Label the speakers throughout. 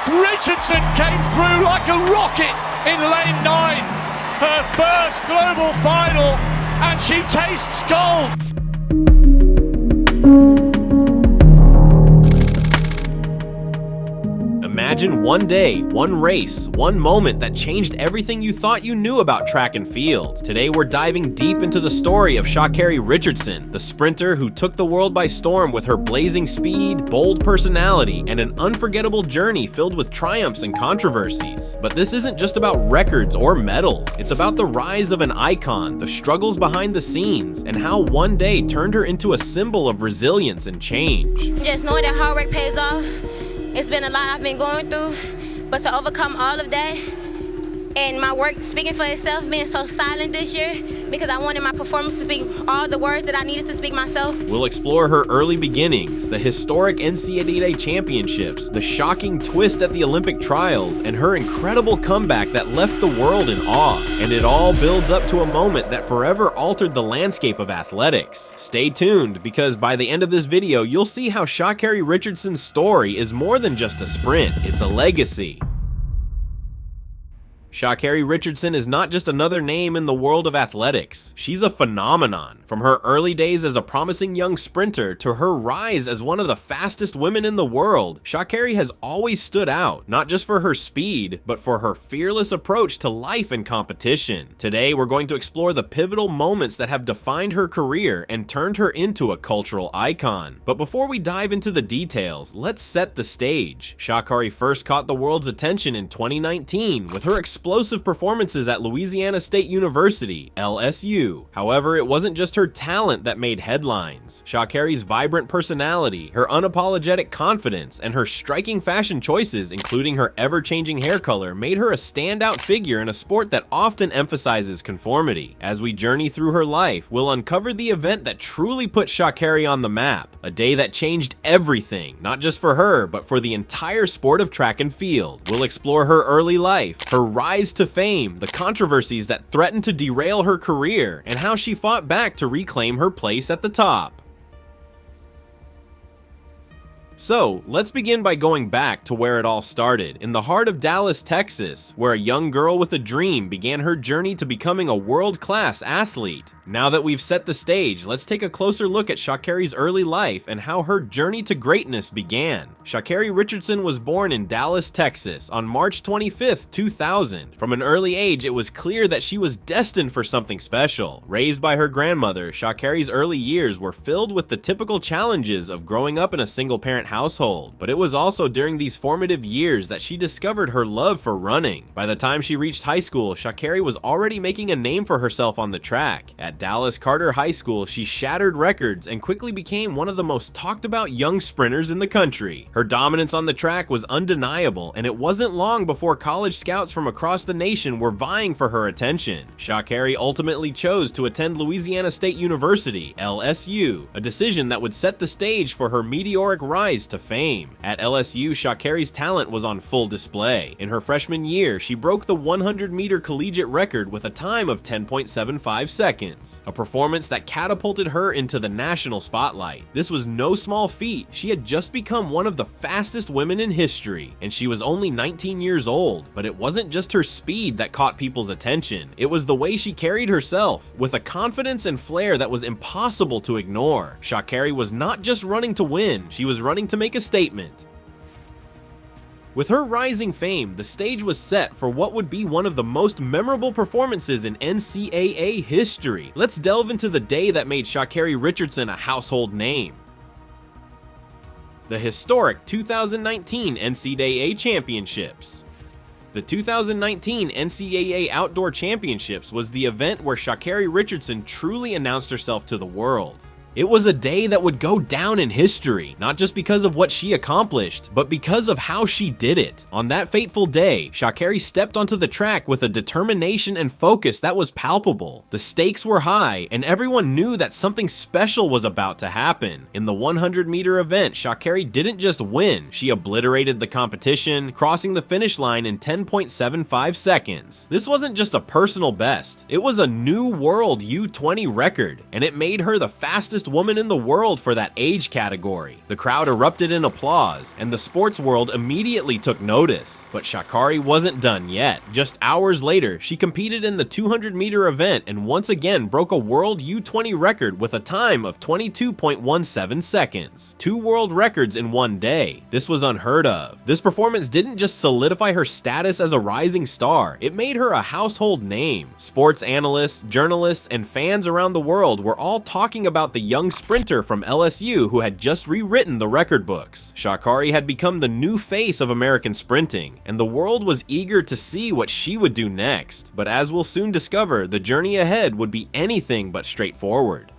Speaker 1: Richardson came through like a rocket in lane 9. Her first global final, and she tastes gold.
Speaker 2: Imagine one day, one race, one moment that changed everything you thought you knew about track and field. Today we're diving deep into the story of Sha'Carri Richardson, the sprinter who took the world by storm with her blazing speed, bold personality, and an unforgettable journey filled with triumphs and controversies. But this isn't just about records or medals. It's about the rise of an icon, the struggles behind the scenes, and how one day turned her into a symbol of resilience and change.
Speaker 3: Just knowing that hard work pays off. It's been a lot I've been going through, but to overcome all of that and my work speaking for itself, being so silent this year because I wanted my performance to speak all the words that I needed to speak myself.
Speaker 2: We'll explore her early beginnings, the historic NCAA Championships, the shocking twist at the Olympic trials, and her incredible comeback that left the world in awe. And it all builds up to a moment that forever altered the landscape of athletics. Stay tuned, because by the end of this video, you'll see how Sha'Carri Richardson's story is more than just a sprint, it's a legacy. Sha'Carri Richardson is not just another name in the world of athletics. She's a phenomenon. From her early days as a promising young sprinter to her rise as one of the fastest women in the world, Sha'Carri has always stood out, not just for her speed, but for her fearless approach to life and competition. Today, we're going to explore the pivotal moments that have defined her career and turned her into a cultural icon. But before we dive into the details, let's set the stage. Sha'Carri first caught the world's attention in 2019 with her explosive performances at Louisiana State University, LSU. However, it wasn't just her talent that made headlines. Sha'Carri's vibrant personality, her unapologetic confidence, and her striking fashion choices, including her ever-changing hair color, made her a standout figure in a sport that often emphasizes conformity. As we journey through her life, we'll uncover the event that truly put Sha'Carri on the map, a day that changed everything, not just for her, but for the entire sport of track and field. We'll explore her early life, her rise to fame, the controversies that threatened to derail her career, and how she fought back to reclaim her place at the top. So, let's begin by going back to where it all started, in the heart of Dallas, Texas, where a young girl with a dream began her journey to becoming a world-class athlete. Now that we've set the stage, let's take a closer look at Sha'Carri's early life and how her journey to greatness began. Sha'Carri Richardson was born in Dallas, Texas on March 25th, 2000. From an early age, it was clear that she was destined for something special. Raised by her grandmother, Sha'Carri's early years were filled with the typical challenges of growing up in a single-parent household, but it was also during these formative years that she discovered her love for running. By the time she reached high school, Sha'Carri was already making a name for herself on the track. At Dallas Carter High School, she shattered records and quickly became one of the most talked about young sprinters in the country. Her dominance on the track was undeniable, and it wasn't long before college scouts from across the nation were vying for her attention. Sha'Carri ultimately chose to attend Louisiana State University, LSU, a decision that would set the stage for her meteoric rise to fame. At LSU, Sha'Carri's talent was on full display. In her freshman year, she broke the 100-meter collegiate record with a time of 10.75 seconds, a performance that catapulted her into the national spotlight. This was no small feat. She had just become one of the fastest women in history, and she was only 19 years old. But it wasn't just her speed that caught people's attention. It was the way she carried herself, with a confidence and flair that was impossible to ignore. Sha'Carri was not just running to win, she was running to make a statement. With her rising fame, the stage was set for what would be one of the most memorable performances in NCAA history. Let's delve into the day that made Sha'Carri Richardson a household name. The historic 2019 NCAA Championships. The 2019 NCAA Outdoor Championships was the event where Sha'Carri Richardson truly announced herself to the world. It was a day that would go down in history, not just because of what she accomplished, but because of how she did it. On that fateful day, Sha'Carri stepped onto the track with a determination and focus that was palpable. The stakes were high, and everyone knew that something special was about to happen. In the 100-meter event, Sha'Carri didn't just win, she obliterated the competition, crossing the finish line in 10.75 seconds. This wasn't just a personal best, it was a new world U20 record, and it made her the fastest fastest woman in the world for that age category. The crowd erupted in applause, and the sports world immediately took notice. But Sha'Carri wasn't done yet. Just hours later, she competed in the 200-meter event and once again broke a world U20 record with a time of 22.17 seconds. 2 world records in one day. This was unheard of. This performance didn't just solidify her status as a rising star, it made her a household name. Sports analysts, journalists, and fans around the world were all talking about the young sprinter from LSU who had just rewritten the record books. Sha'Carri had become the new face of American sprinting, and the world was eager to see what she would do next. But as we'll soon discover, the journey ahead would be anything but straightforward.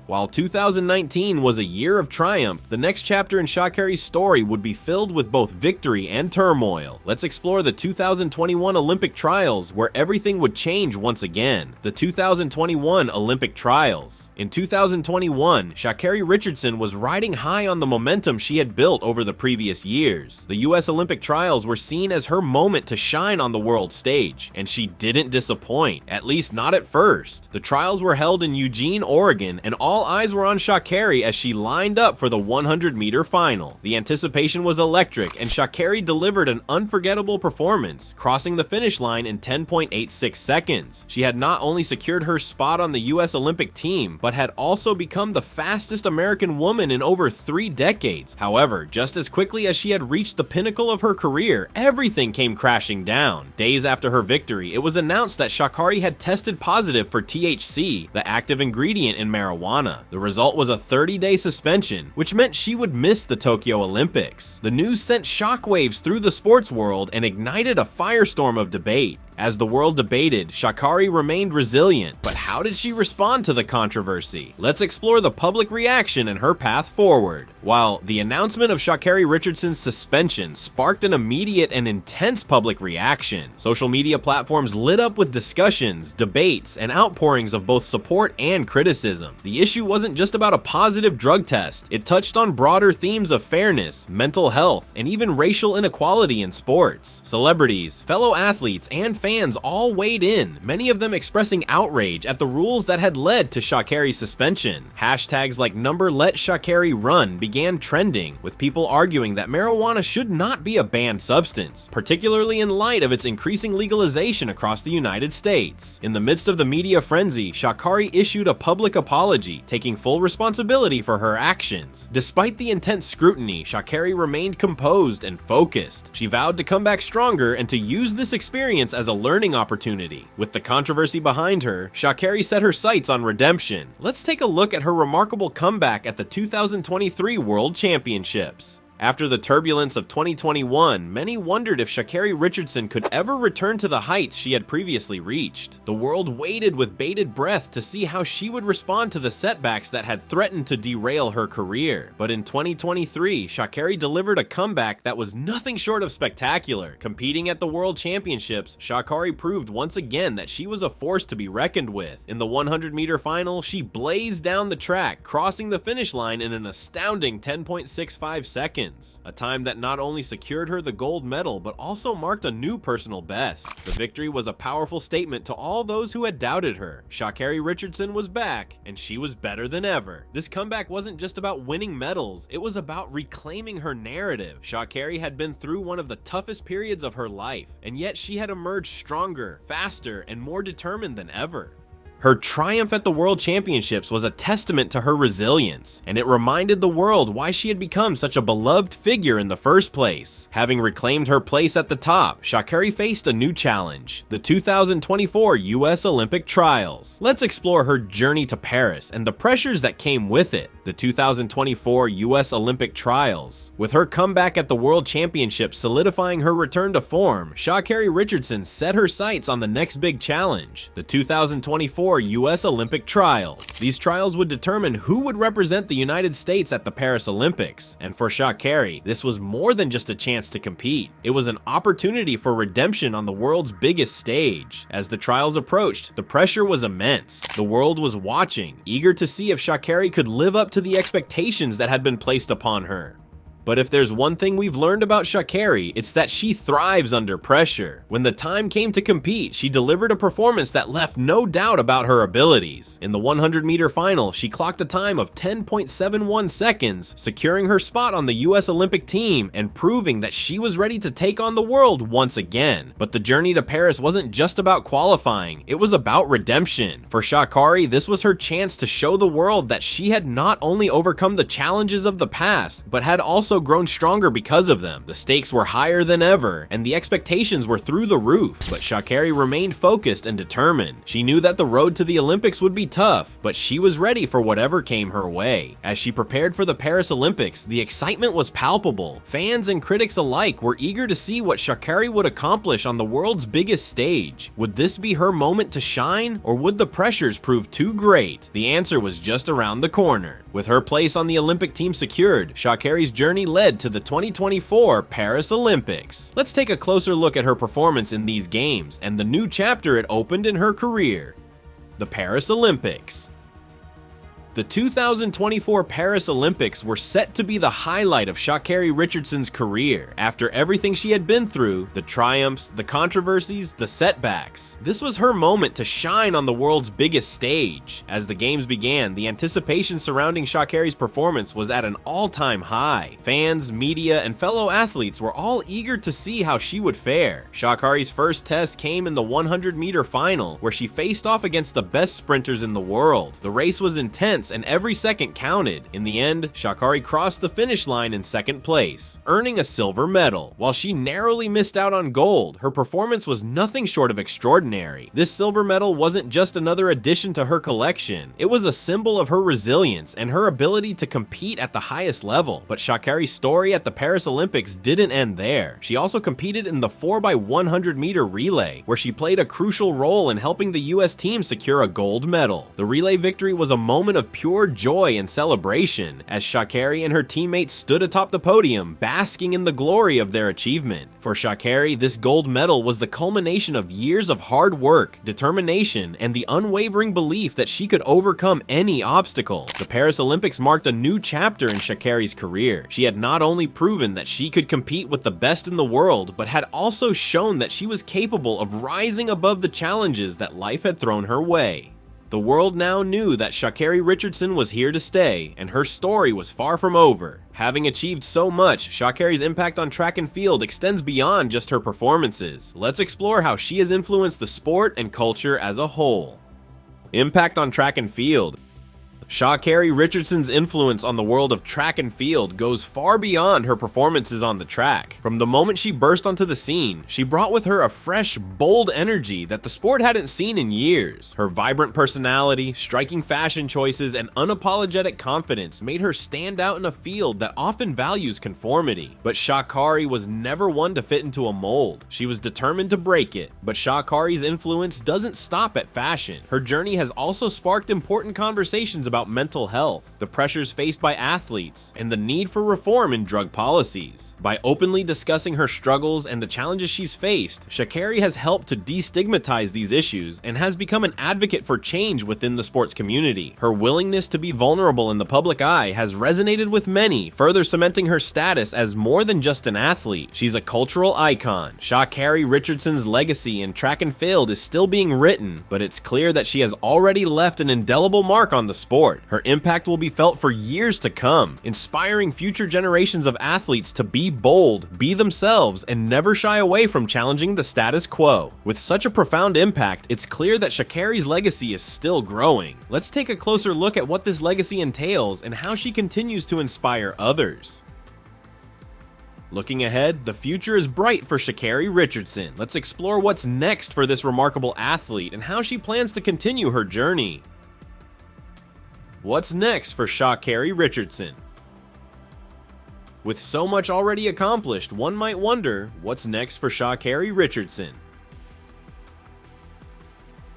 Speaker 2: While 2019 was a year of triumph, the next chapter in Sha'Carri's story would be filled with both victory and turmoil. Let's explore the 2021 Olympic Trials, where everything would change once again. The 2021 Olympic Trials. In 2021, Sha'Carri Richardson was riding high on the momentum she had built over the previous years. The US Olympic Trials were seen as her moment to shine on the world stage, and she didn't disappoint, at least not at first. The trials were held in Eugene, Oregon, and all eyes were on Sha'Carri as she lined up for the 100-meter final. The anticipation was electric, and Sha'Carri delivered an unforgettable performance, crossing the finish line in 10.86 seconds. She had not only secured her spot on the US Olympic team, but had also become the fastest American woman in over 3 decades. However, just as quickly as she had reached the pinnacle of her career, everything came crashing down. Days after her victory, it was announced that Sha'Carri had tested positive for THC, the active ingredient in marijuana. The result was a 30-day suspension, which meant she would miss the Tokyo Olympics. The news sent shockwaves through the sports world and ignited a firestorm of debate. As the world debated, Sha'Carri remained resilient, but how did she respond to the controversy? Let's explore the public reaction and her path forward. While the announcement of Sha'Carri Richardson's suspension sparked an immediate and intense public reaction, social media platforms lit up with discussions, debates, and outpourings of both support and criticism. The issue wasn't just about a positive drug test, it touched on broader themes of fairness, mental health, and even racial inequality in sports. Celebrities, fellow athletes, and fans all weighed in, many of them expressing outrage at the rules that had led to Sha'Carri's suspension. Hashtags like #LetSha'Carri began trending, with people arguing that marijuana should not be a banned substance, particularly in light of its increasing legalization across the United States. In the midst of the media frenzy, Sha'Carri issued a public apology, taking full responsibility for her actions. Despite the intense scrutiny, Sha'Carri remained composed and focused. She vowed to come back stronger and to use this experience as a learning opportunity. With the controversy behind her, Sha'Carri set her sights on redemption. Let's take a look at her remarkable comeback at the 2023 World Championships. After the turbulence of 2021, many wondered if Sha'Carri Richardson could ever return to the heights she had previously reached. The world waited with bated breath to see how she would respond to the setbacks that had threatened to derail her career. But in 2023, Sha'Carri delivered a comeback that was nothing short of spectacular. Competing at the World Championships, Sha'Carri proved once again that she was a force to be reckoned with. In the 100-meter final, she blazed down the track, crossing the finish line in an astounding 10.65 seconds. A time that not only secured her the gold medal, but also marked a new personal best. The victory was a powerful statement to all those who had doubted her. Sha'Carri Richardson was back, and she was better than ever. This comeback wasn't just about winning medals, it was about reclaiming her narrative. Sha'Carri had been through one of the toughest periods of her life, and yet she had emerged stronger, faster, and more determined than ever. Her triumph at the World Championships was a testament to her resilience, and it reminded the world why she had become such a beloved figure in the first place. Having reclaimed her place at the top, Sha'Carri faced a new challenge, the 2024 US Olympic Trials. Let's explore her journey to Paris and the pressures that came with it. The 2024 US Olympic Trials. With her comeback at the World Championships solidifying her return to form, Sha'Carri Richardson set her sights on the next big challenge, the 2024 US Olympic Trials. These trials would determine who would represent the United States at the Paris Olympics, and for Sha'Carri, this was more than just a chance to compete. It was an opportunity for redemption on the world's biggest stage. As the trials approached, the pressure was immense. The world was watching, eager to see if Sha'Carri could live up to the expectations that had been placed upon her. But if there's one thing we've learned about Sha'Carri, it's that she thrives under pressure. When the time came to compete, she delivered a performance that left no doubt about her abilities. In the 100-meter final, she clocked a time of 10.71 seconds, securing her spot on the US Olympic team and proving that she was ready to take on the world once again. But the journey to Paris wasn't just about qualifying, it was about redemption. For Sha'Carri, this was her chance to show the world that she had not only overcome the challenges of the past, but had also grown stronger because of them. The stakes were higher than ever, and the expectations were through the roof, but Sha'Carri remained focused and determined. She knew that the road to the Olympics would be tough, but she was ready for whatever came her way. As she prepared for the Paris Olympics, the excitement was palpable. Fans and critics alike were eager to see what Sha'Carri would accomplish on the world's biggest stage. Would this be her moment to shine, or would the pressures prove too great? The answer was just around the corner. With her place on the Olympic team secured, Sha'Carri's journey led to the 2024 Paris Olympics. Let's take a closer look at her performance in these games and the new chapter it opened in her career. The Paris Olympics. The 2024 Paris Olympics were set to be the highlight of Sha'Carri Richardson's career. After everything she had been through, the triumphs, the controversies, the setbacks, this was her moment to shine on the world's biggest stage. As the games began, the anticipation surrounding Sha'Carri's performance was at an all-time high. Fans, media, and fellow athletes were all eager to see how she would fare. Sha'Carri's first test came in the 100-meter final, where she faced off against the best sprinters in the world. The race was intense, and every second counted. In the end, Sha'Carri crossed the finish line in second place, earning a silver medal. While she narrowly missed out on gold, her performance was nothing short of extraordinary. This silver medal wasn't just another addition to her collection, it was a symbol of her resilience and her ability to compete at the highest level. But Sha'Carri's story at the Paris Olympics didn't end there. She also competed in the 4x100 meter relay, where she played a crucial role in helping the US team secure a gold medal. The relay victory was a moment of pure joy and celebration, as Sha'Carri and her teammates stood atop the podium, basking in the glory of their achievement. For Sha'Carri, this gold medal was the culmination of years of hard work, determination, and the unwavering belief that she could overcome any obstacle. The Paris Olympics marked a new chapter in Sha'Carri's career. She had not only proven that she could compete with the best in the world, but had also shown that she was capable of rising above the challenges that life had thrown her way. The world now knew that Sha'Carri Richardson was here to stay, and her story was far from over. Having achieved so much, Sha'Carri's impact on track and field extends beyond just her performances. Let's explore how she has influenced the sport and culture as a whole. Impact on track and field. Sha'Carri Richardson's influence on the world of track and field goes far beyond her performances on the track. From the moment she burst onto the scene, she brought with her a fresh, bold energy that the sport hadn't seen in years. Her vibrant personality, striking fashion choices, and unapologetic confidence made her stand out in a field that often values conformity. But Sha'Carri was never one to fit into a mold. She was determined to break it. But Sha'Carri's influence doesn't stop at fashion. Her journey has also sparked important conversations about mental health, the pressures faced by athletes, and the need for reform in drug policies. By openly discussing her struggles and the challenges she's faced, Sha'Carri has helped to destigmatize these issues and has become an advocate for change within the sports community. Her willingness to be vulnerable in the public eye has resonated with many, further cementing her status as more than just an athlete. She's a cultural icon. Sha'Carri Richardson's legacy in track and field is still being written, but it's clear that she has already left an indelible mark on the sport. Her impact will be felt for years to come, inspiring future generations of athletes to be bold, be themselves, and never shy away from challenging the status quo. With such a profound impact, it's clear that Sha'Carri's legacy is still growing. Let's take a closer look at what this legacy entails and how she continues to inspire others. Looking ahead, the future is bright for Sha'Carri Richardson. Let's explore what's next for this remarkable athlete and how she plans to continue her journey. What's next for Sha'Carri Richardson? With so much already accomplished, one might wonder, what's next for Sha'Carri Richardson?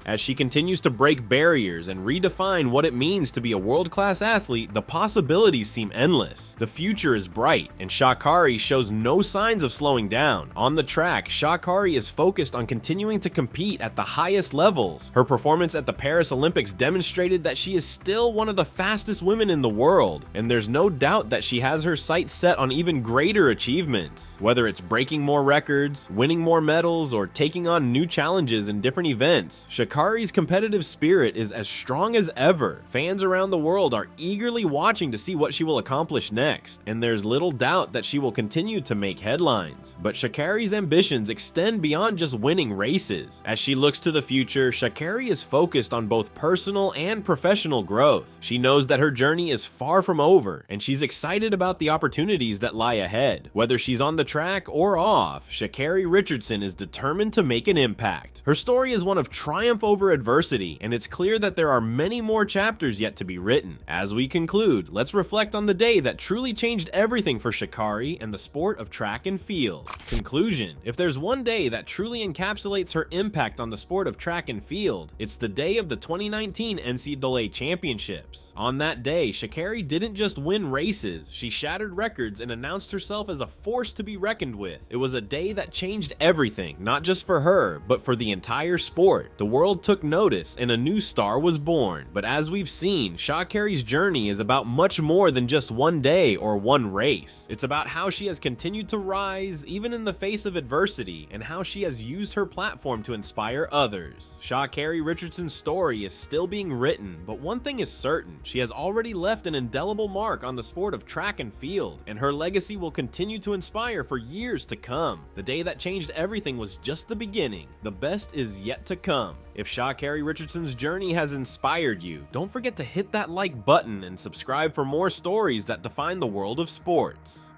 Speaker 2: As she continues to break barriers and redefine what it means to be a world-class athlete, the possibilities seem endless. The future is bright, and Sha'Carri shows no signs of slowing down. On the track, Sha'Carri is focused on continuing to compete at the highest levels. Her performance at the Paris Olympics demonstrated that she is still one of the fastest women in the world, and there's no doubt that she has her sights set on even greater achievements. Whether it's breaking more records, winning more medals, or taking on new challenges in different events, Sha'Carri's competitive spirit is as strong as ever. Fans around the world are eagerly watching to see what she will accomplish next, and there's little doubt that she will continue to make headlines. But Sha'Carri's ambitions extend beyond just winning races. As she looks to the future, Sha'Carri is focused on both personal and professional growth. She knows that her journey is far from over, and she's excited about the opportunities that lie ahead. Whether she's on the track or off, Sha'Carri Richardson is determined to make an impact. Her story is one of triumph over adversity, and it's clear that there are many more chapters yet to be written. As we conclude, let's reflect on the day that truly changed everything for Sha'Carri and the sport of track and field. Conclusion: if there's one day that truly encapsulates her impact on the sport of track and field, it's the day of the 2019 NCAA Championships. On that day, Sha'Carri didn't just win races, she shattered records and announced herself as a force to be reckoned with. It was a day that changed everything, not just for her, but for the entire sport. The world took notice and a new star was born. But as we've seen, Sha'Carri's journey is about much more than just one day or one race. It's about how she has continued to rise, even in the face of adversity, and how she has used her platform to inspire others. Sha'Carri Richardson's story is still being written, but one thing is certain: she has already left an indelible mark on the sport of track and field, and her legacy will continue to inspire for years to come. The day that changed everything was just the beginning. The best is yet to come. If Sha'Carri Richardson's journey has inspired you, don't forget to hit that like button and subscribe for more stories that define the world of sports.